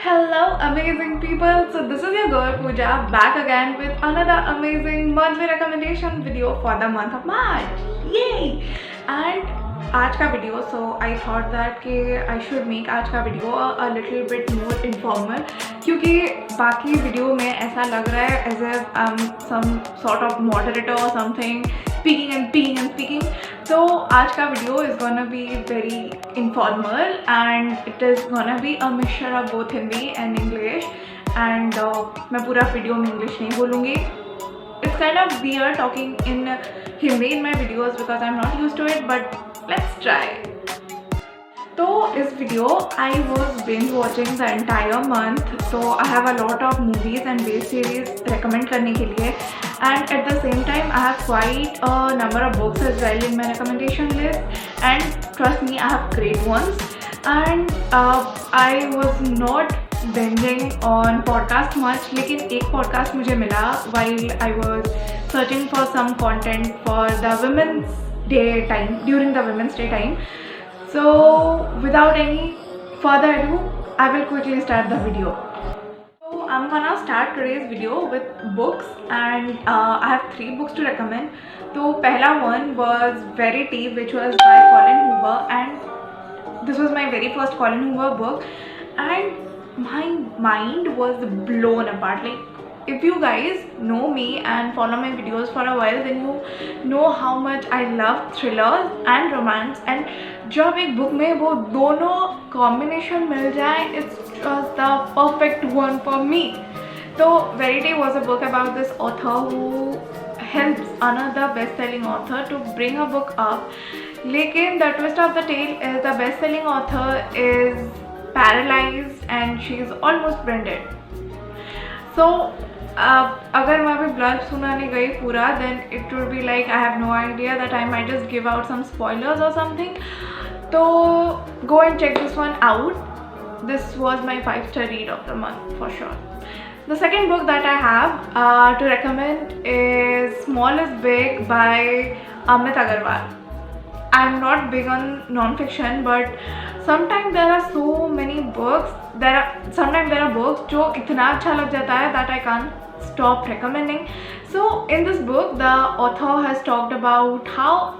Hello, amazing people. So this is your girl Pooja back again with another amazing monthly recommendation video for the month of March. Yay! And आज का video, so I thought that कि I should make आज का video a little bit more informal, क्योंकि बाकी video में ऐसा लग रहा है as if I'm some sort of moderator or something, speaking and speaking and speaking. So आज का video is gonna be very informal and it is gonna be a mixture of both Hindi and English. And मैं पूरा video में English नहीं बोलूँगी. It's kind of weird talking in Hindi in my videos because I'm not used to it, but let's try. तो इस video I was binge watching the entire month, so I have a lot of movies and web series recommend करने के लिए, and at the same time I have quite a number of books as well in my recommendation list, and trust me I have great ones. And I was not binging on podcast much, लेकिन एक podcast मुझे मिला while I was searching for some content for the Women's Day time, during the Women's Day time. So without any further ado, I will quickly start the video. So I'm gonna start today's video with books, and I have 3 books to recommend. So pehla one was Verity, which was by Colin Hoover, and this was my very first Colin Hoover book, and my mind was blown apart. Like, if you guys know me and follow my videos for a while, then you know how much I love thrillers and romance, and जब एक book में वो दोनों combination मिल जाए, it's just the perfect one for me. So Verity was a book about this author who helps another best-selling author to bring a book up. लेकिन the twist of the tale is the best-selling author is paralyzed and she is almost brain dead. So अगर मैं अभी blurb सुनाने गई पूरा, then it would be like I have no idea that I might just give out some spoilers or something. So go and check this one out. This was my 5-star read of the month for sure. The second book that I have to recommend is Small is Big by Amit Agarwal. I'm not big on non-fiction, but sometimes there are so many books. Sometimes there are books जो इतना अच्छा लग जाता है that I can't stop recommending. So in this book, the author has talked about how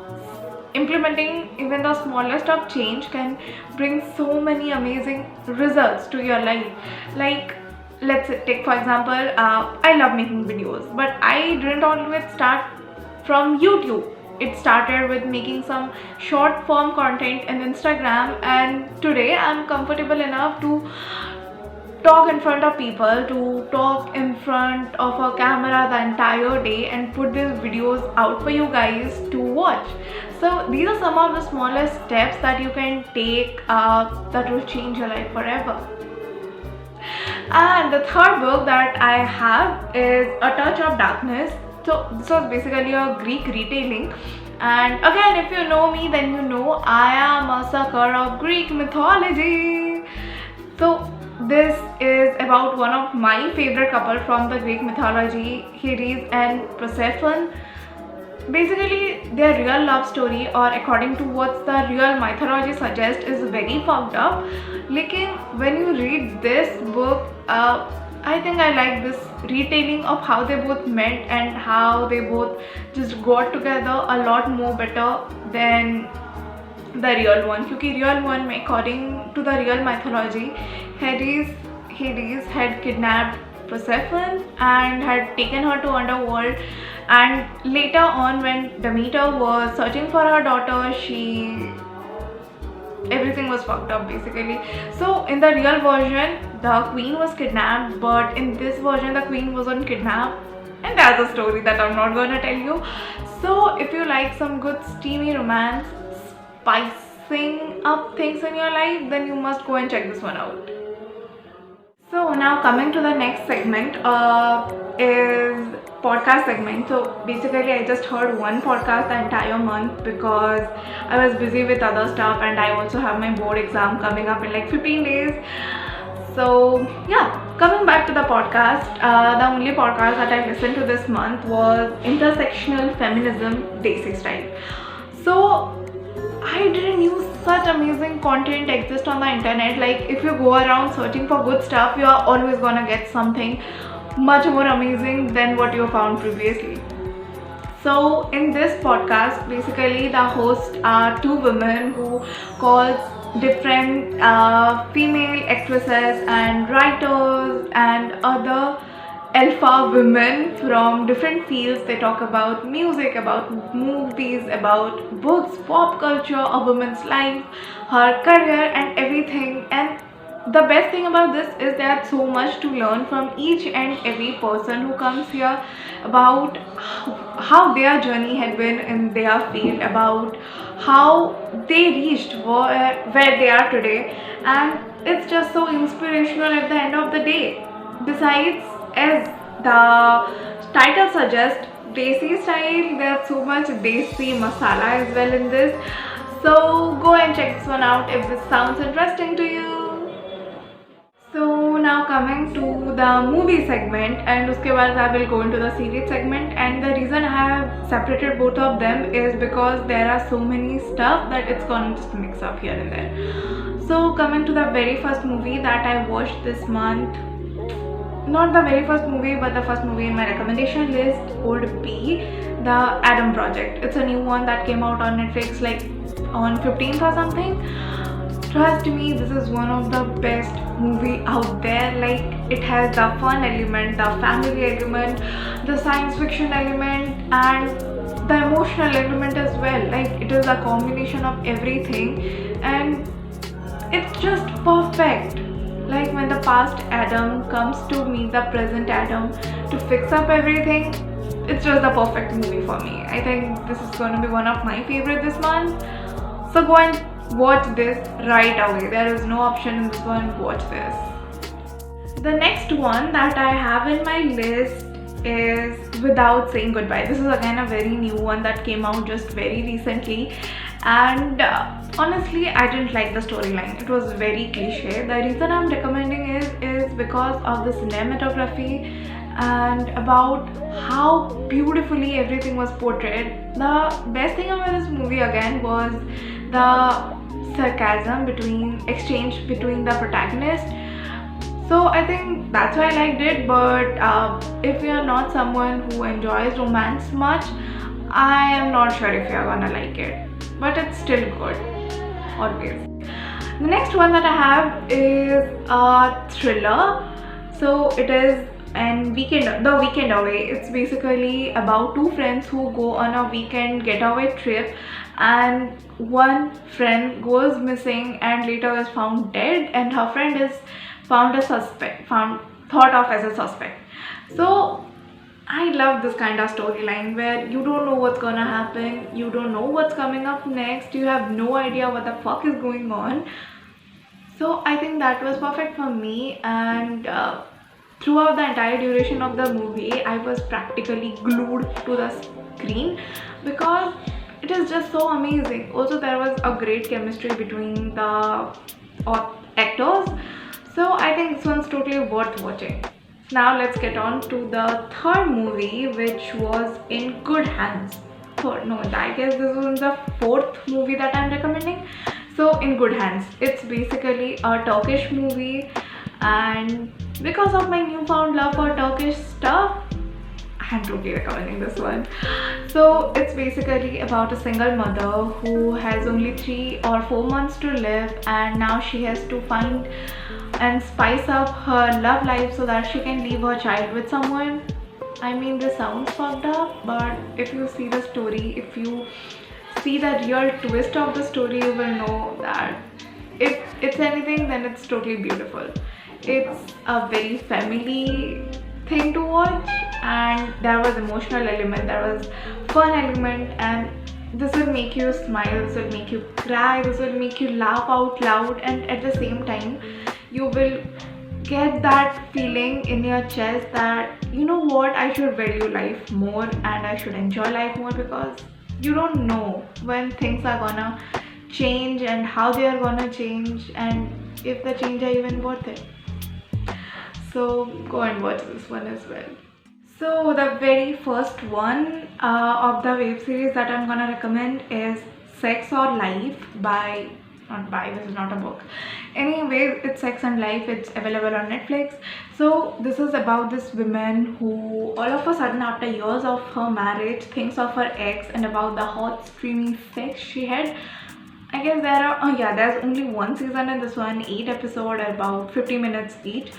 implementing even the smallest of change can bring so many amazing results to your life. Like, let's take for example, I love making videos, but I didn't always start from YouTube. It started with making some short form content in Instagram, and today I'm comfortable enough to talk in front of people, to talk in front of a camera the entire day and put these videos out for you guys to watch. So these are some of the smallest steps that you can take that will change your life forever. And the third book that I have is A Touch of Darkness. So this was basically a Greek retelling, and again, if you know me, then you know I am a sucker of Greek mythology. So this is about one of my favorite couple from the Greek mythology, Hades and Persephone. Basically, their real love story, or according to what the real mythology suggests, is very fucked up. Lekin when you read this book, I think I like this retelling of how they both met and how they both just got together a lot more better than the real one. Because real one, according to the real mythology, Hades had kidnapped Persephone and had taken her to underworld, and later on when Demeter was searching for her daughter, everything was fucked up basically. So in the real version, the queen was kidnapped, but in this version the queen wasn't kidnapped, and that's a story that I'm not gonna tell you. So if you like some good steamy romance, spicing up things in your life, then you must go and check this one out. So now coming to the next segment is podcast segment. So basically I just heard one podcast the entire month because I was busy with other stuff, and I also have my board exam coming up in like 15 days. So yeah, coming back to the podcast, the only podcast that I listened to this month was Intersectional Feminism Day 6 Style. So I didn't use such amazing content exists on the internet. Like if you go around searching for good stuff, you are always gonna get something much more amazing than what you found previously. So in this podcast, basically the hosts are two women who calls different female actresses and writers and other alpha women from different fields. They talk about music, about movies, about books, pop culture, a woman's life, her career and everything. And the best thing about this is there's so much to learn from each and every person who comes here about how their journey had been in their field, about how they reached where they are today, and it's just so inspirational at the end of the day. Besides, as the title suggests, Desi style, there's so much Desi masala as well in this. So go and check this one out if this sounds interesting to you. So now coming to the movie segment, and uske baad I will go into the series segment. And the reason I have separated both of them is because there are so many stuff that it's gonna just mix up here and there. So coming to the very first movie that I watched this month, not the very first movie but the first movie in my recommendation list would be The Adam Project. It's a new one that came out on Netflix like on 15th or something. Trust me, this is one of the best movie out there. Like it has the fun element, the family element, the science fiction element and the emotional element as well. Like it is a combination of everything and it's just perfect. Like when the past Adam comes to meet the present Adam to fix up everything, it's just the perfect movie for me. I think this is going to be one of my favorite this month. So go and watch this right away. There is no option in this one. Watch this. The next one that I have in my list is Without Saying Goodbye. This is again a very new one that came out just very recently, and honestly I didn't like the storyline. It was very cliche. The reason I'm recommending is because of the cinematography and about how beautifully everything was portrayed. The best thing about this movie again was the sarcasm exchange between the protagonist. So I think that's why I liked it. But if you're not someone who enjoys romance much, I am not sure if you're gonna like it. But it's still good, always. The next one that I have is a thriller. So it is The Weekend Away. It's basically about two friends who go on a weekend getaway trip, and one friend goes missing and later is found dead, and her friend is thought of as a suspect. So I love this kind of storyline where you don't know what's gonna happen, you don't know what's coming up next, you have no idea what the fuck is going on. So I think that was perfect for me, and throughout the entire duration of the movie I was practically glued to the screen because it is just so amazing. Also there was a great chemistry between the actors. So I think this one's totally worth watching. Now let's get on to the third movie, which was In Good Hands. I guess this was the fourth movie that I'm recommending. So In Good Hands, it's basically a Turkish movie, and because of my newfound love for Turkish stuff, I'm totally recommending this one. So it's basically about a single mother who has only 3 or 4 months to live, and now she has to find and spice up her love life so that she can leave her child with someone. I mean, this sounds fucked up, but if you see the story, if you see the real twist of the story, you will know that if it's anything, then it's totally beautiful. It's a very family thing to watch, and there was emotional element, there was fun element, and this will make you smile, this will make you cry, this will make you laugh out loud, and at the same time you will get that feeling in your chest that, you know what, I should value life more and I should enjoy life more, because you don't know when things are gonna change and how they are gonna change, and if the change are even worth it. So go and watch this one as well. So the very first one of the web series that I'm gonna recommend is Sex or Life by not buy, this is not a book. Anyway, it's Sex and Life. It's available on Netflix. So this is about this woman who all of a sudden, after years of her marriage, thinks of her ex and about the hot streaming sex she had. I guess there are, oh yeah, there's only one season in this one, 8 episodes, about 50 minutes each.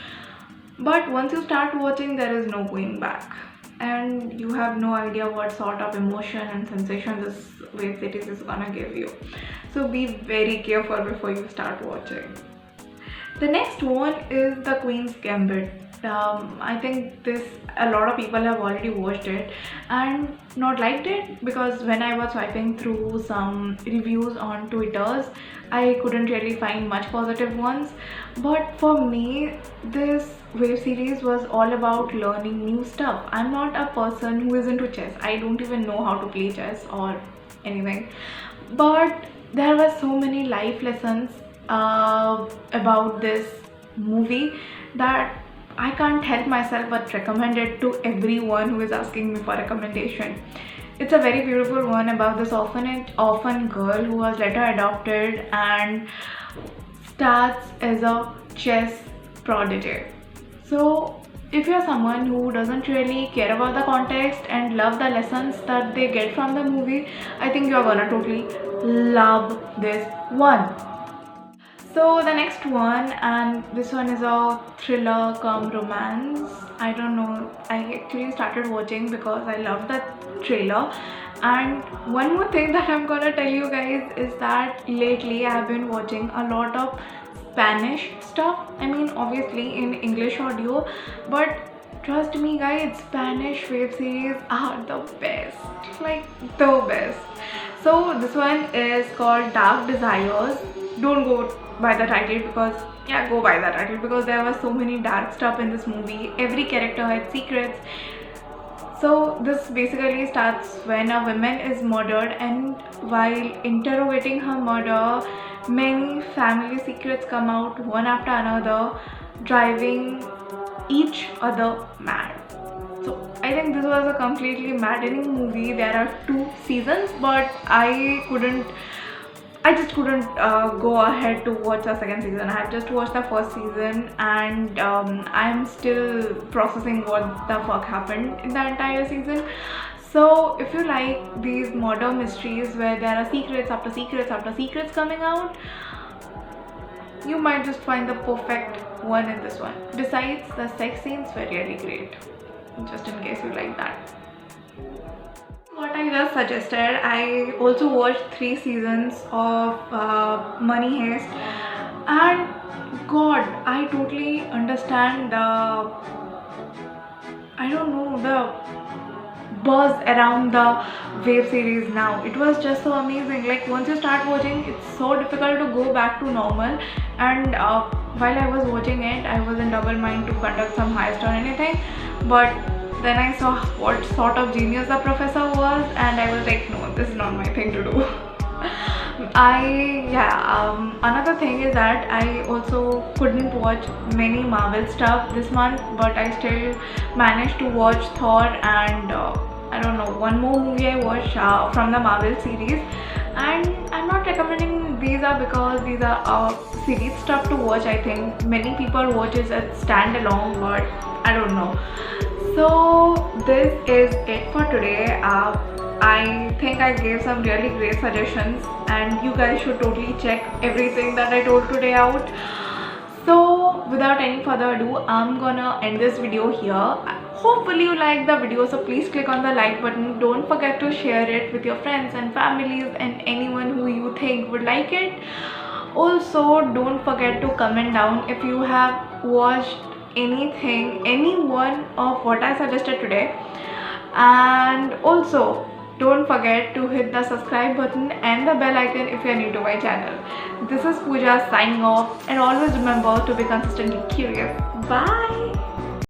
But once you start watching, there is no going back. And you have no idea what sort of emotion and sensation this web series is gonna give you. So be very careful before you start watching. The next one is The Queen's Gambit. I think a lot of people have already watched it and not liked it, because when I was swiping through some reviews on Twitters, I couldn't really find much positive ones. But for me, this web series was all about learning new stuff. I'm not a person who is into chess. I don't even know how to play chess or anything. But there were so many life lessons about this movie that I can't help myself but recommend it to everyone who is asking me for recommendation. It's a very beautiful one about this orphan girl who was later adopted and starts as a chess prodigy. So if you're someone who doesn't really care about the context and love the lessons that they get from the movie, I think you're gonna totally love this one. So the next one, and this one is a thriller cum romance. I don't know, I actually started watching because I loved the trailer. And one more thing that I'm gonna tell you guys is that lately I have been watching a lot of Spanish stuff. I mean, obviously in English audio, but trust me guys, Spanish web series are the best, like the best. So this one is called Dark Desires. Don't go by the title, because go by the title, because there was so many dark stuff in this movie. Every character had secrets. So this basically starts when a woman is murdered, and while interrogating her murder, many family secrets come out one after another, driving each other mad. So I think this was a completely maddening movie. There are 2 seasons, but I just couldn't go ahead to watch the second season. I have just watched the first season, and I'm still processing what the fuck happened in the entire season. So if you like these murder mysteries where there are secrets after secrets after secrets coming out, you might just find the perfect one in this one. Besides, the sex scenes were really great, just in case you like that. What I just suggested, I also watched 3 seasons of Money Heist, and God, I totally understand the buzz around the web series now. It was just so amazing. Like, once you start watching, it's so difficult to go back to normal. And while I was watching it, I was in double mind to conduct some heist or anything, but then I saw what sort of genius the professor was, and I was like, no, this is not my thing to do. Another thing is that I also couldn't watch many Marvel stuff this month, but I still managed to watch Thor and I don't know, one more movie I watched from the Marvel series. And I'm not recommending these because these are series stuff to watch. I think many people watch it as standalone, but I don't know. So this is it for today. I think I gave some really great suggestions, and you guys should totally check everything that I told today out. So without any further ado, I'm gonna end this video here. Hopefully you like the video, so please click on the like button. Don't forget to share it with your friends and families and anyone who you think would like it. Also, don't forget to comment down if you have watched any one of what I suggested today. And also, don't forget to hit the subscribe button and the bell icon if you are new to my channel. This is Pooja signing off, and always remember to be consistently curious. Bye!